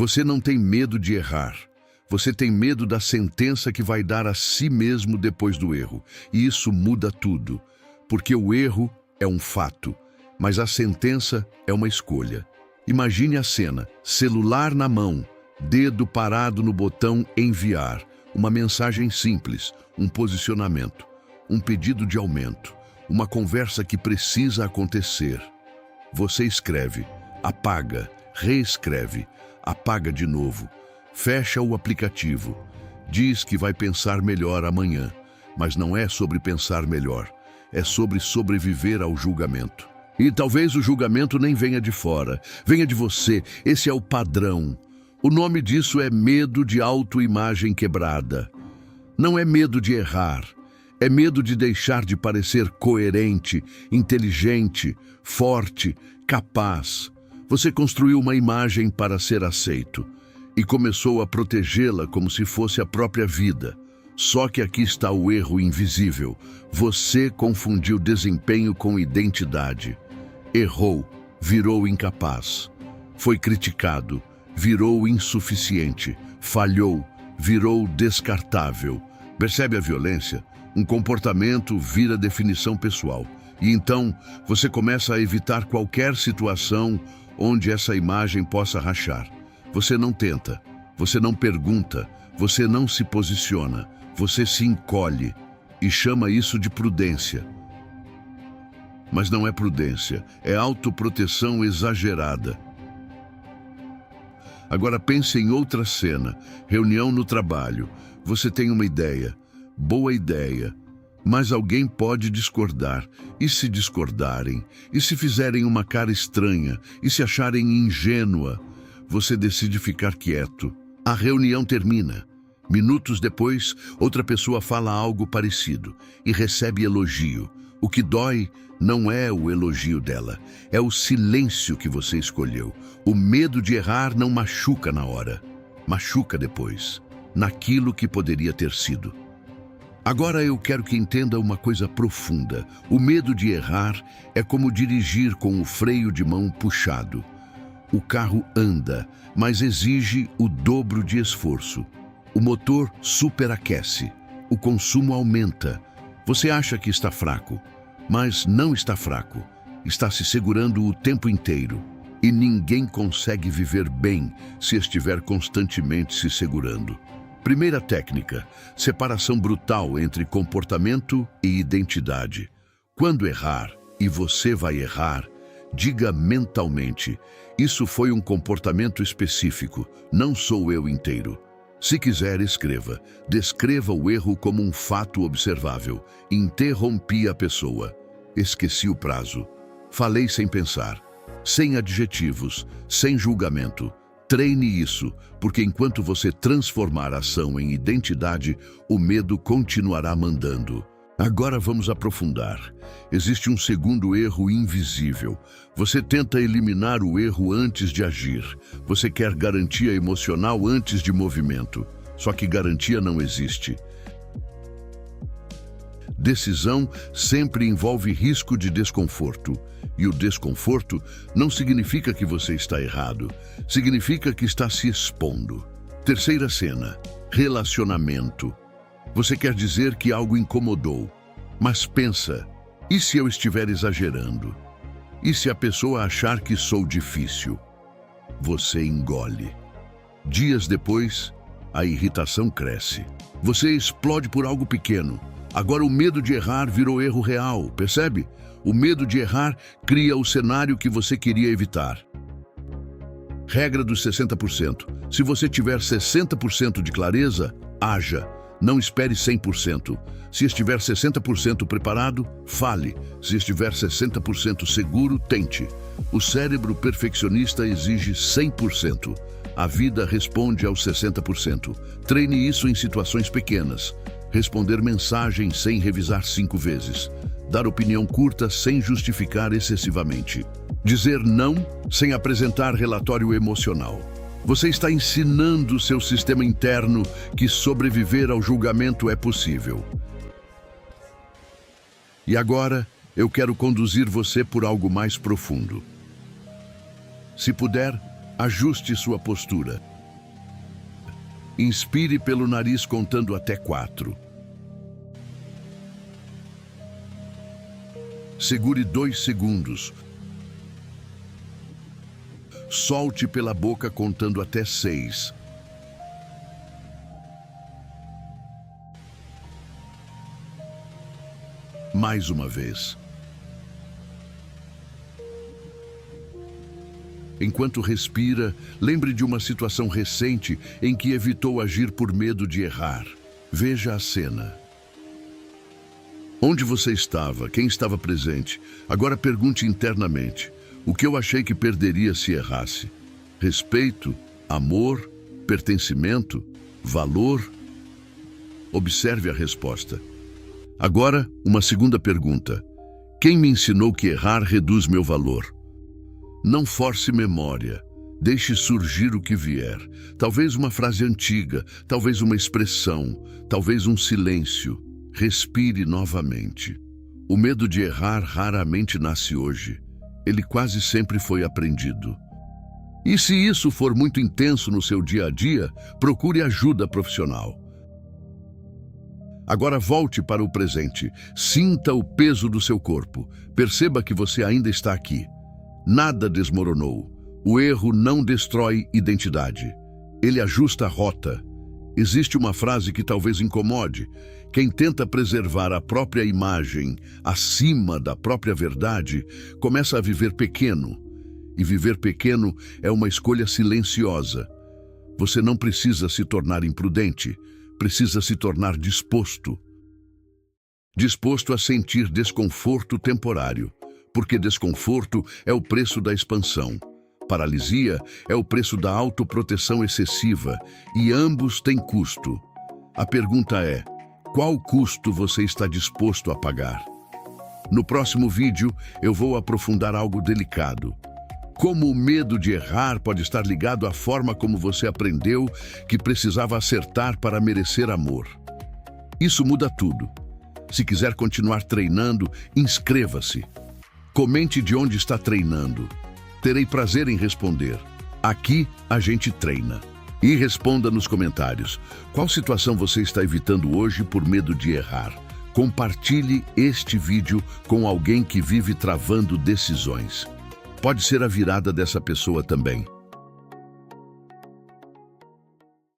Você não tem medo de errar. Você tem medo da sentença que vai dar a si mesmo depois do erro. E isso muda tudo, porque o erro é um fato, mas a sentença é uma escolha. Imagine a cena: celular na mão, dedo parado no botão enviar, uma mensagem simples, um posicionamento, um pedido de aumento, uma conversa que precisa acontecer. Você escreve, apaga, reescreve, apaga de novo, fecha o aplicativo, diz que vai pensar melhor amanhã, mas não é sobre pensar melhor, é sobre sobreviver ao julgamento. E talvez o julgamento nem venha de fora, venha de você. Esse é o padrão. O nome disso é medo de autoimagem quebrada. Não é medo de errar, é medo de deixar de parecer coerente, inteligente, forte, capaz. Você construiu uma imagem para ser aceito e começou a protegê-la como se fosse a própria vida. Só que aqui está o erro invisível. Você confundiu desempenho com identidade. Errou, virou incapaz. Foi criticado, virou insuficiente. Falhou, virou descartável. Percebe a violência? Um comportamento vira definição pessoal. E então você começa a evitar qualquer situação onde essa imagem possa rachar. Você não tenta, você não pergunta, você não se posiciona, você se encolhe e chama isso de prudência. Mas não é prudência, é autoproteção exagerada. Agora pense em outra cena, reunião no trabalho. Você tem uma ideia, boa ideia, mas alguém pode discordar. E se discordarem? E se fizerem uma cara estranha? E se acharem ingênua? Você decide ficar quieto. A reunião termina. Minutos depois, outra pessoa fala algo parecido e recebe elogio. O que dói não é o elogio dela, é o silêncio que você escolheu. O medo de errar não machuca na hora, machuca depois, naquilo que poderia ter sido. Agora eu quero que entenda uma coisa profunda. O medo de errar é como dirigir com o freio de mão puxado. O carro anda, mas exige o dobro de esforço. O motor superaquece, o consumo aumenta. Você acha que está fraco, mas não está fraco. Está se segurando o tempo inteiro. E ninguém consegue viver bem se estiver constantemente se segurando. Primeira técnica: separação brutal entre comportamento e identidade. Quando errar, e você vai errar, diga mentalmente: isso foi um comportamento específico, não sou eu inteiro. Se quiser, escreva. Descreva o erro como um fato observável. Interrompi a pessoa. Esqueci o prazo. Falei sem pensar. Sem adjetivos, sem julgamento. Treine isso, porque enquanto você transformar a ação em identidade, o medo continuará mandando. Agora vamos aprofundar. Existe um segundo erro invisível. Você tenta eliminar o erro antes de agir. Você quer garantia emocional antes de movimento. Só que garantia não existe. Decisão sempre envolve risco de desconforto. E o desconforto não significa que você está errado. Significa que está se expondo. Terceira cena: relacionamento. Você quer dizer que algo incomodou. Mas pensa, e se eu estiver exagerando? E se a pessoa achar que sou difícil? Você engole. Dias depois, a irritação cresce. Você explode por algo pequeno. Agora o medo de errar virou erro real, percebe? O medo de errar cria o cenário que você queria evitar. Regra dos 60%. Se você tiver 60% de clareza, haja. Não espere 100%. Se estiver 60% preparado, fale. Se estiver 60% seguro, tente. O cérebro perfeccionista exige 100%. A vida responde aos 60%. Treine isso em situações pequenas. Responder mensagem sem revisar 5 vezes. Dar opinião curta sem justificar excessivamente. Dizer não sem apresentar relatório emocional. Você está ensinando seu sistema interno que sobreviver ao julgamento é possível. E agora, eu quero conduzir você por algo mais profundo. Se puder, Ajuste sua postura. Inspire pelo nariz contando até 4. Segure 2 segundos. Solte pela boca contando até 6. Mais uma vez. Enquanto respira, lembre de uma situação recente em que evitou agir por medo de errar. Veja a cena. Onde você estava? Quem estava presente? Agora pergunte internamente: o que eu achei que perderia se errasse? Respeito? Amor? Pertencimento? Valor? Observe a resposta. Agora, uma segunda pergunta. Quem me ensinou que errar reduz meu valor? Não force memória. Deixe surgir o que vier. Talvez uma frase antiga, talvez uma expressão, talvez um silêncio. Respire novamente. O medo de errar raramente nasce hoje. Ele quase sempre foi aprendido. E se isso for muito intenso no seu dia a dia, procure ajuda profissional. Agora volte para o presente. Sinta o peso do seu corpo. Perceba que você ainda está aqui. Nada desmoronou. O erro não destrói identidade. Ele ajusta a rota. Existe uma frase que talvez incomode. Quem tenta preservar a própria imagem acima da própria verdade começa a viver pequeno. E viver pequeno é uma escolha silenciosa. Você não precisa se tornar imprudente. Precisa se tornar disposto. Disposto a sentir desconforto temporário. Porque desconforto é o preço da expansão. Paralisia é o preço da autoproteção excessiva e ambos têm custo. A pergunta é: qual custo você está disposto a pagar? No próximo vídeo, eu vou aprofundar algo delicado. Como o medo de errar pode estar ligado à forma como você aprendeu que precisava acertar para merecer amor. Isso muda tudo. Se quiser continuar treinando, inscreva-se. Comente de onde está treinando. Terei prazer em responder. Aqui a gente treina. E responda nos comentários. Qual situação você está evitando hoje por medo de errar? Compartilhe este vídeo com alguém que vive travando decisões. Pode ser a virada dessa pessoa também.